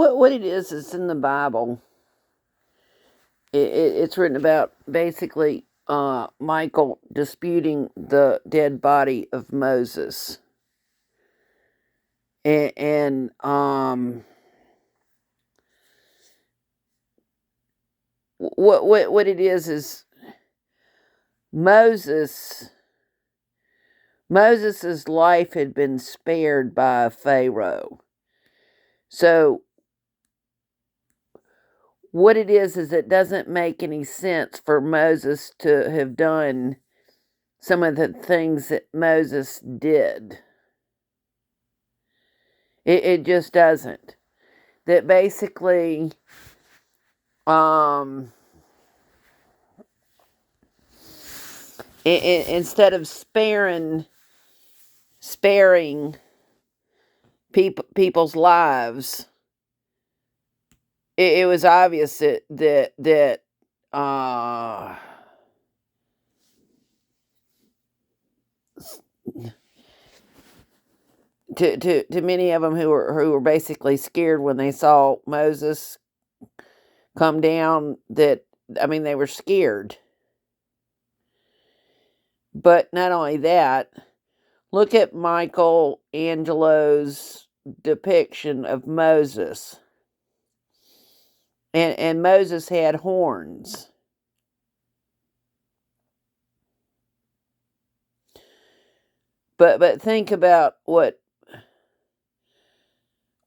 What it is in the Bible. It's written about basically Michael disputing the dead body of Moses, and what it is Moses. Moses's life had been spared by a Pharaoh. So what it is it doesn't make any sense for Moses to have done some of the things that Moses did. It just doesn't. That basically, instead of sparing people's lives, it was obvious that to many of them who were basically scared when they saw Moses come down, that they were scared. But not only that, look at Michelangelo's depiction of Moses. And Moses had horns. But think about what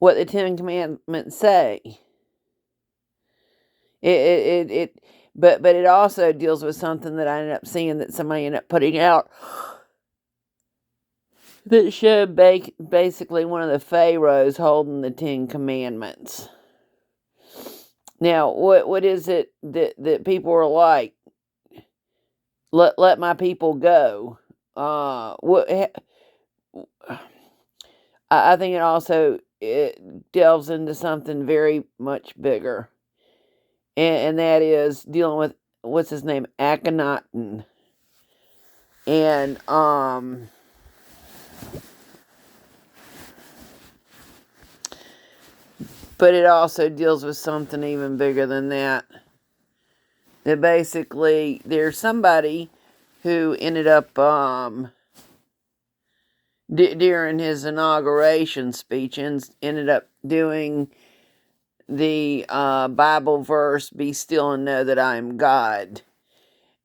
the Ten Commandments say. But it also deals with something that I ended up seeing that somebody ended up putting out that showed basically one of the pharaohs holding the Ten Commandments. Now, what is it that people are like? Let my people go. I think it delves into something very much bigger, and that is dealing with what's his name, Akhenaten, and but it also deals with something even bigger than that. That basically there's somebody who ended up during his inauguration speech ended up doing the Bible verse, "Be still and know that I am God."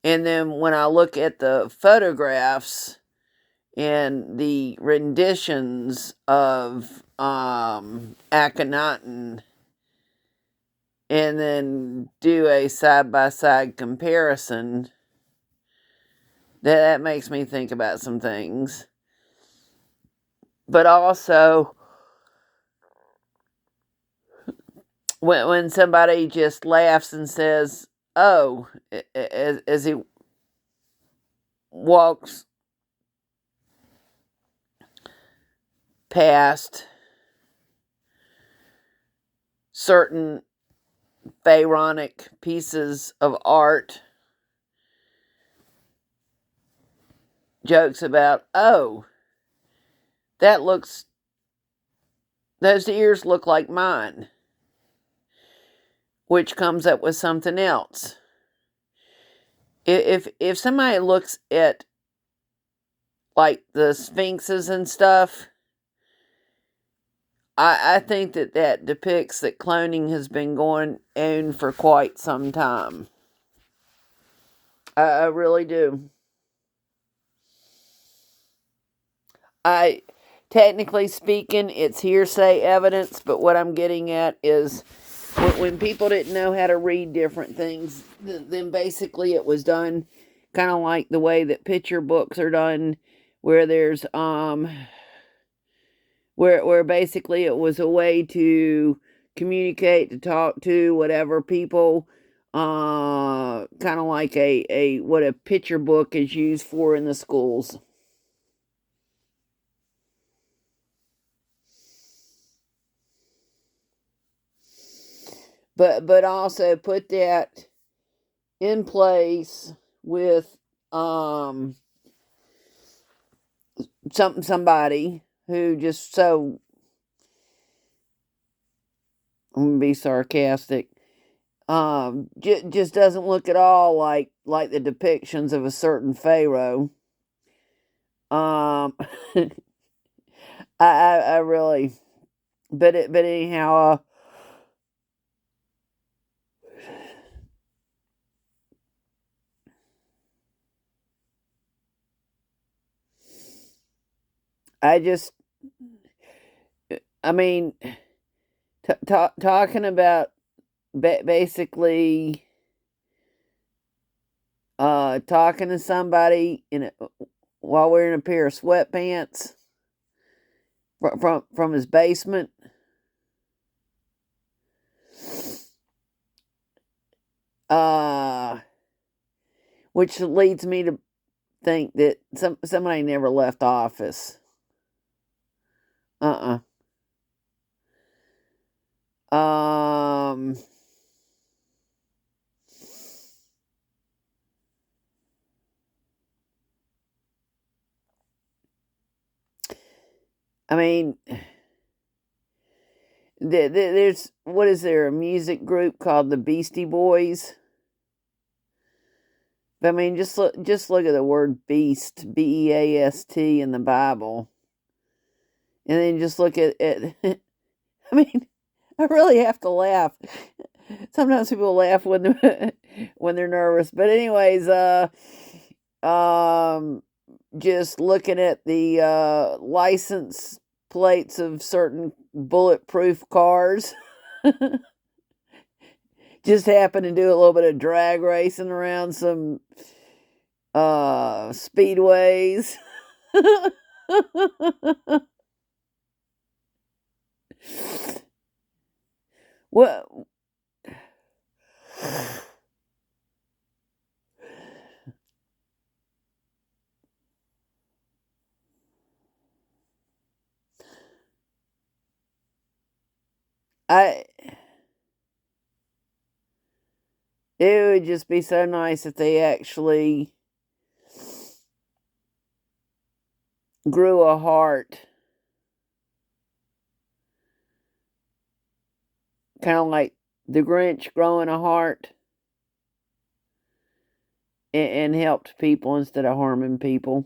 And then when I look at the photographs and the renditions of Akhenaten, and then do a side-by-side comparison, that makes me think about some things. But also, when somebody just laughs and says, "Oh," as he walks past certain pharaonic pieces of art, jokes about, "Oh, those ears look like mine," which comes up with something else. If somebody looks at like the sphinxes and stuff, I think that depicts that cloning has been going on for quite some time. I really do. Technically speaking, it's hearsay evidence, but what I'm getting at is when people didn't know how to read different things, then basically it was done kind of like the way that picture books are done, where there's where basically it was a way to communicate, to talk to whatever people, kind of like a what a picture book is used for in the schools. But also put that in place with somebody who just so I'm gonna be sarcastic. Just doesn't look at all like the depictions of a certain pharaoh. Um, I really, but anyhow, I just, I mean, talking about basically, talking to somebody while wearing a pair of sweatpants from his basement. Uh, which leads me to think that somebody never left office. Uh-uh. Um, I mean, there's what is there a music group called the Beastie Boys? I mean, just look at the word beast, beast in the Bible, and then just look at it. I mean, I really have to laugh. Sometimes people laugh when they're when they're nervous, but anyways, um, just looking at the license plates of certain bulletproof cars. Just happened to do a little bit of drag racing around some speedways. What I it would just be so nice if they actually grew a heart, kind of like the Grinch growing a heart, and helped people instead of harming people.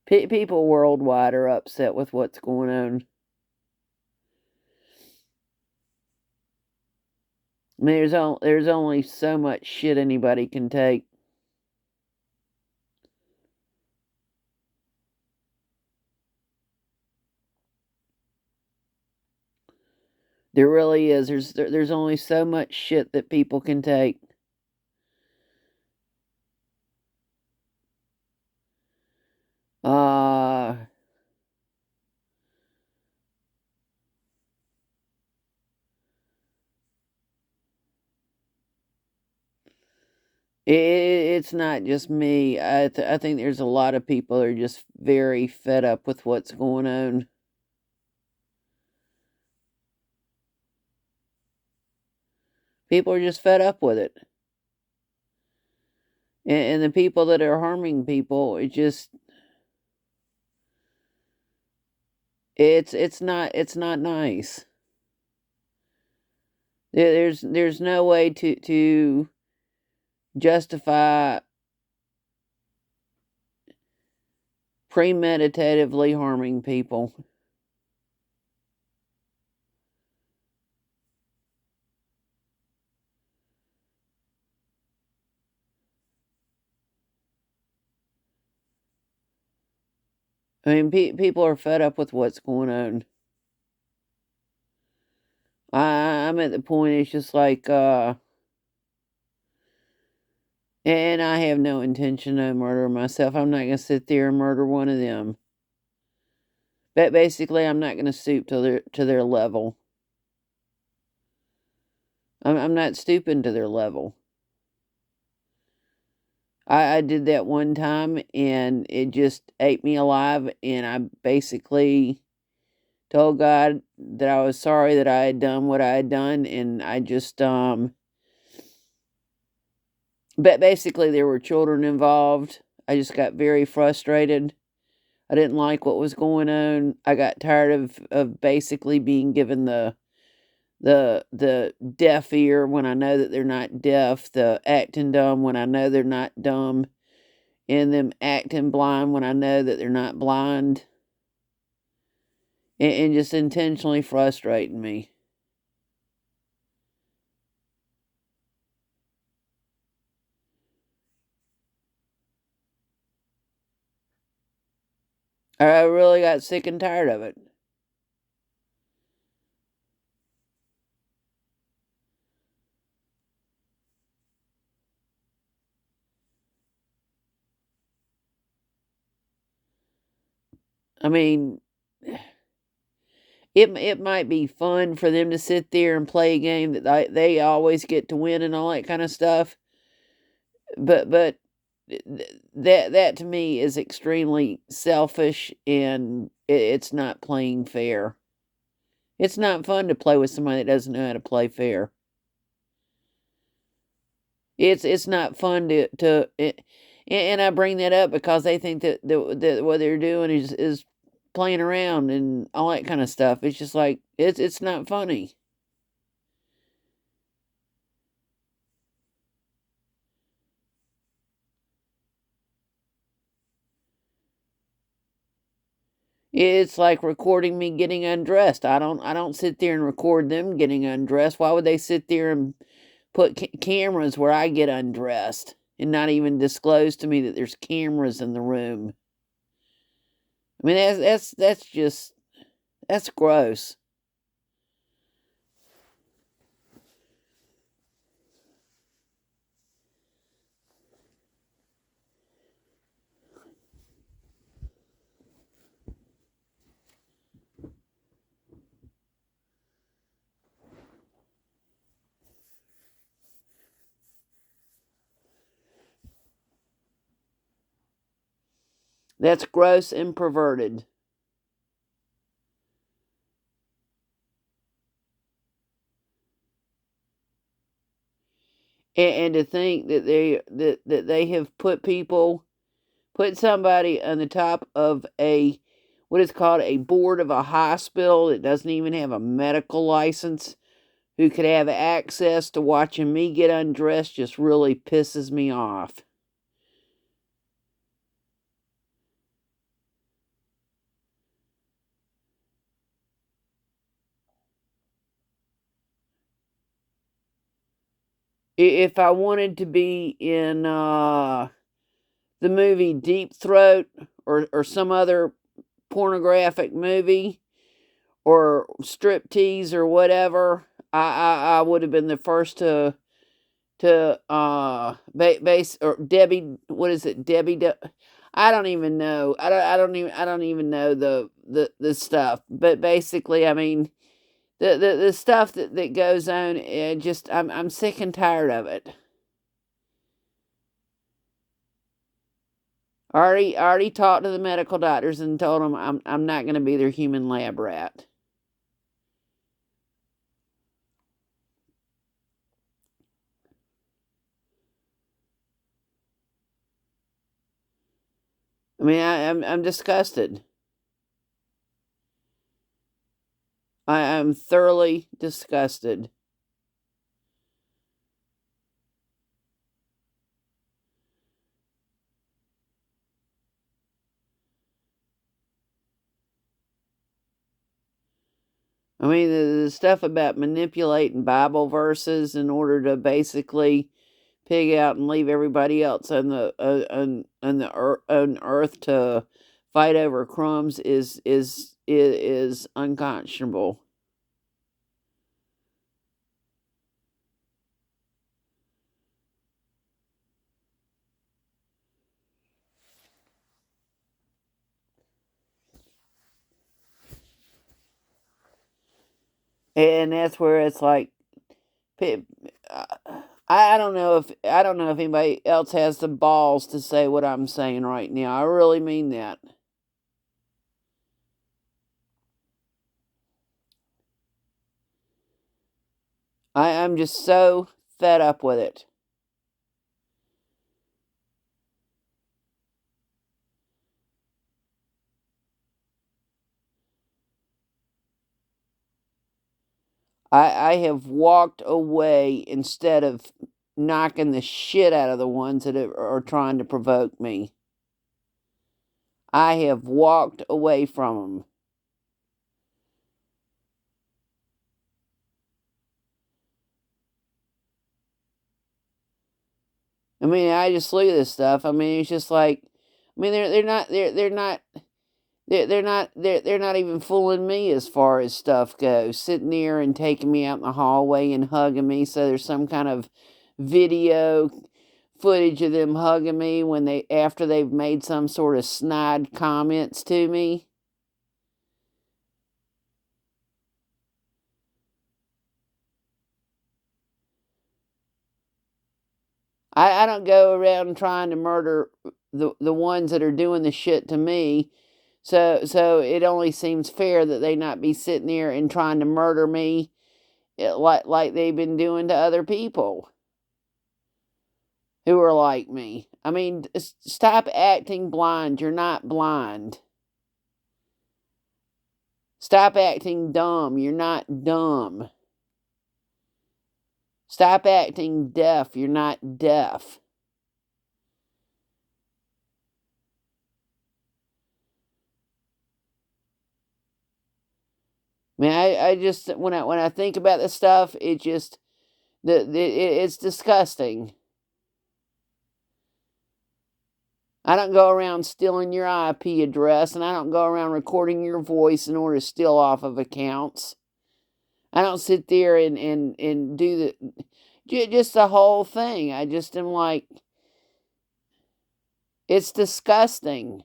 People worldwide are upset with what's going on. I mean, there's only so much shit anybody can take. There really is. There's only so much shit that people can take. Uh it's not just me. I think there's a lot of people that are just very fed up with what's going on. People are just fed up with it. And the people that are harming people, it's not nice. There's no way to justify premeditatively harming people. I mean, people are fed up with what's going on. I'm at the point, it's just like, and I have no intention of murdering myself. I'm not going to sit there and murder one of them. But basically, I'm not going to stoop to their level. I'm not stooping to their level. I did that one time, and it just ate me alive, and I basically told God that I was sorry that I had done what I had done, and I just but basically there were children involved. I just got very frustrated. I didn't like what was going on. I got tired of basically being given the deaf ear when I know that they're not deaf, the acting dumb when I know they're not dumb, and them acting blind when I know that they're not blind, and just intentionally frustrating me. I really got sick and tired of it. I mean, it might be fun for them to sit there and play a game that they always get to win and all that kind of stuff. But that to me is extremely selfish, and it's not playing fair. It's not fun to play with somebody that doesn't know how to play fair. It's not fun and I bring that up because they think that what they're doing is playing around and all that kind of stuff. It's just like it's not funny. It's like recording me getting undressed. I don't sit there and record them getting undressed. Why would they sit there and put cameras where I get undressed and not even disclose to me that there's cameras in the room? I mean, that's just that's gross. That's gross and perverted. And to think that they have put somebody on the top of a what is called a board of a hospital that doesn't even have a medical license, who could have access to watching me get undressed, just really pisses me off. If I wanted to be in the movie Deep Throat, or some other pornographic movie, or striptease or whatever, I would have been the first to base, or Debbie, what is it, I don't even know. I don't even know the stuff. But basically, I mean, the stuff that goes on, just I'm sick and tired of it. I already talked to the medical doctors and told them I'm not going to be their human lab rat. I mean, I'm disgusted. I am thoroughly disgusted. I mean, the stuff about manipulating Bible verses in order to basically pig out and leave everybody else on earth to fight over crumbs is unconscionable. And that's where it's like, uh, I don't know if anybody else has the balls to say what I'm saying right now. I really mean that. I'm just so fed up with it. I have walked away instead of knocking the shit out of the ones that are trying to provoke me. I have walked away from them. I mean, I just look at this stuff. I mean, it's just like, I mean, they're not even fooling me as far as stuff goes. Sitting there and taking me out in the hallway and hugging me. So there's some kind of video footage of them hugging me when after they've made some sort of snide comments to me. I don't go around trying to murder the ones that are doing the shit to me. So it only seems fair that they not be sitting there and trying to murder me like they've been doing to other people who are like me. I mean, stop acting blind. You're not blind. Stop acting dumb. You're not dumb. Stop acting deaf. You're not deaf. I mean, I just when I think about this stuff, it just it's disgusting. I don't go around stealing your IP address, and I don't go around recording your voice in order to steal off of accounts. I don't sit there and do just the whole thing. I just am like, it's disgusting.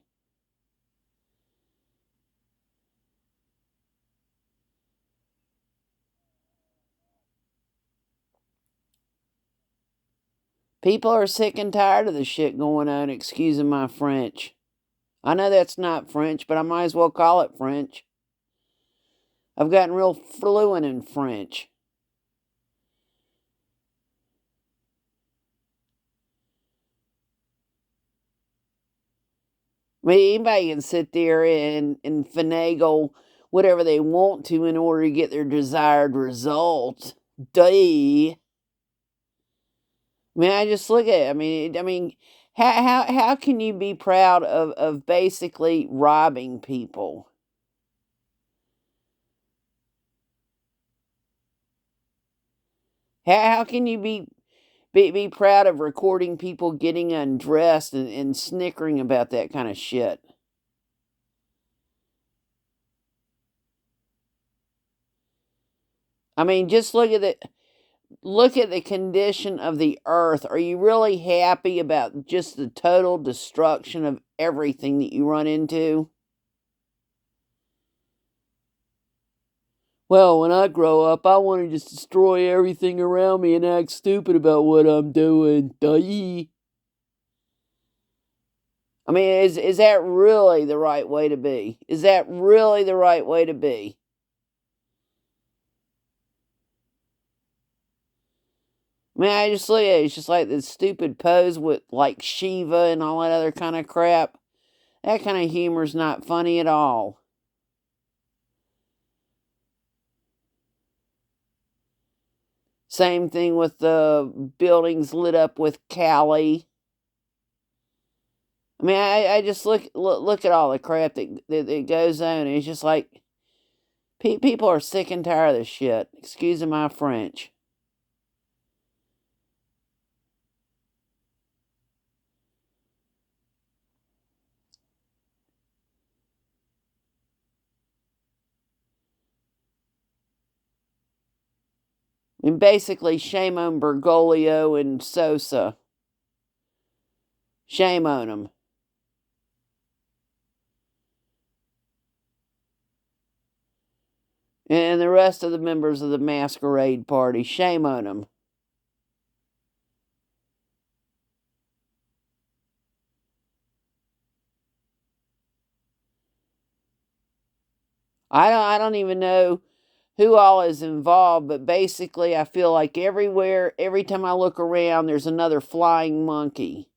People are sick and tired of the shit going on, excusing my French. I know that's not French, but I might as well call it French. I've gotten real fluent in French. I mean, anybody can sit there and finagle whatever they want to in order to get their desired result. Duh. I mean, I just look at it. I mean, how can you be proud of basically robbing people? How can you be proud of recording people getting undressed and snickering about that kind of shit? I mean, just look at the condition of the earth. Are you really happy about just the total destruction of everything that you run into? Well, when I grow up, I want to just destroy everything around me and act stupid about what I'm doing. Duh. I mean, is that really the right way to be? Is that really the right way to be? I mean, I just look at it, it's just like this stupid pose with like Shiva and all that other kind of crap. That kind of humor's not funny at all. Same thing with the buildings lit up with Cali. I mean, I just look at all the crap that goes on. And it's just like people are sick and tired of this shit. Excuse my French. I mean, basically, shame on Bergoglio and Sosa. Shame on them. And the rest of the members of the masquerade party. Shame on them. I don't even know who all is involved, but basically, I feel like everywhere, every time I look around, there's another flying monkey.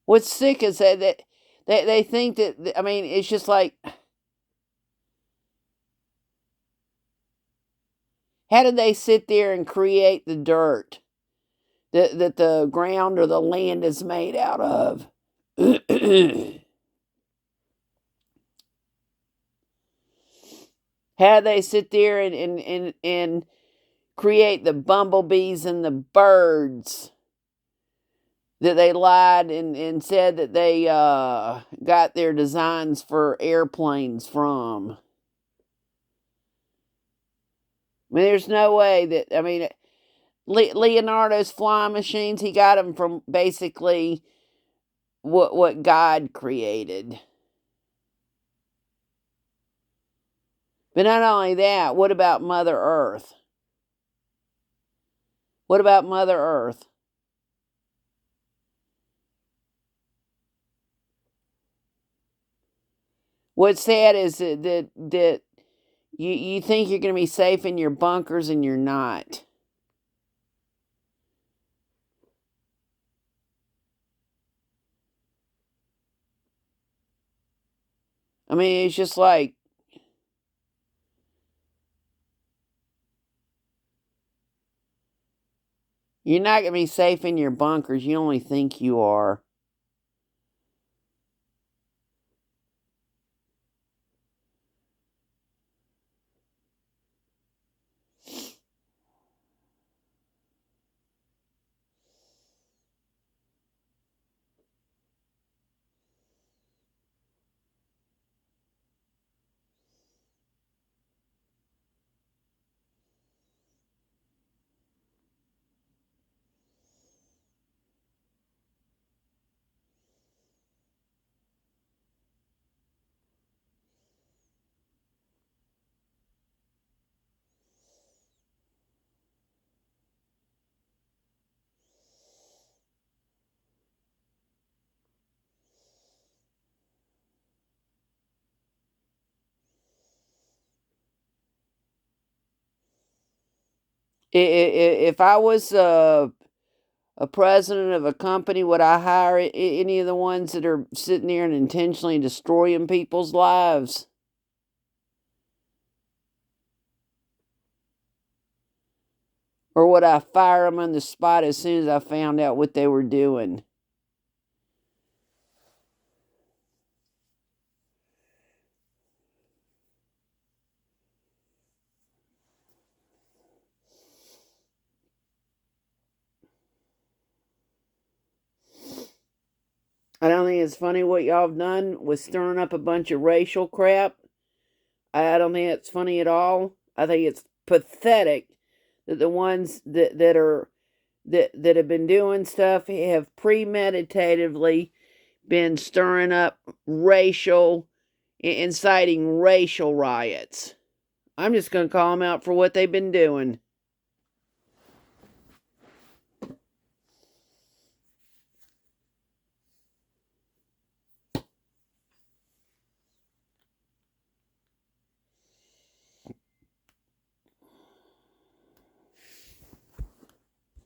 What's sick is that they think that, I mean, it's just like How did they sit there and create the dirt that the ground or the land is made out of? How they sit there and create the bumblebees and the birds that they lied and said that they got their designs for airplanes from. I mean, there's no way that, I mean, Leonardo's flying machines, he got them from basically what God created. But not only that, what about Mother Earth? What about Mother Earth? What's sad is that you think you're going to be safe in your bunkers and you're not. I mean, it's just like, you're not going to be safe in your bunkers. You only think you are. If I was a president of a company, would I hire any of the ones that are sitting there and intentionally destroying people's lives? Or would I fire them on the spot as soon as I found out what they were doing? I don't think it's funny what y'all have done with stirring up a bunch of racial crap. I don't think it's funny at all. I think it's pathetic that the ones that have been doing stuff have premeditatively been stirring up racial, inciting racial riots. I'm just going to call them out for what they've been doing.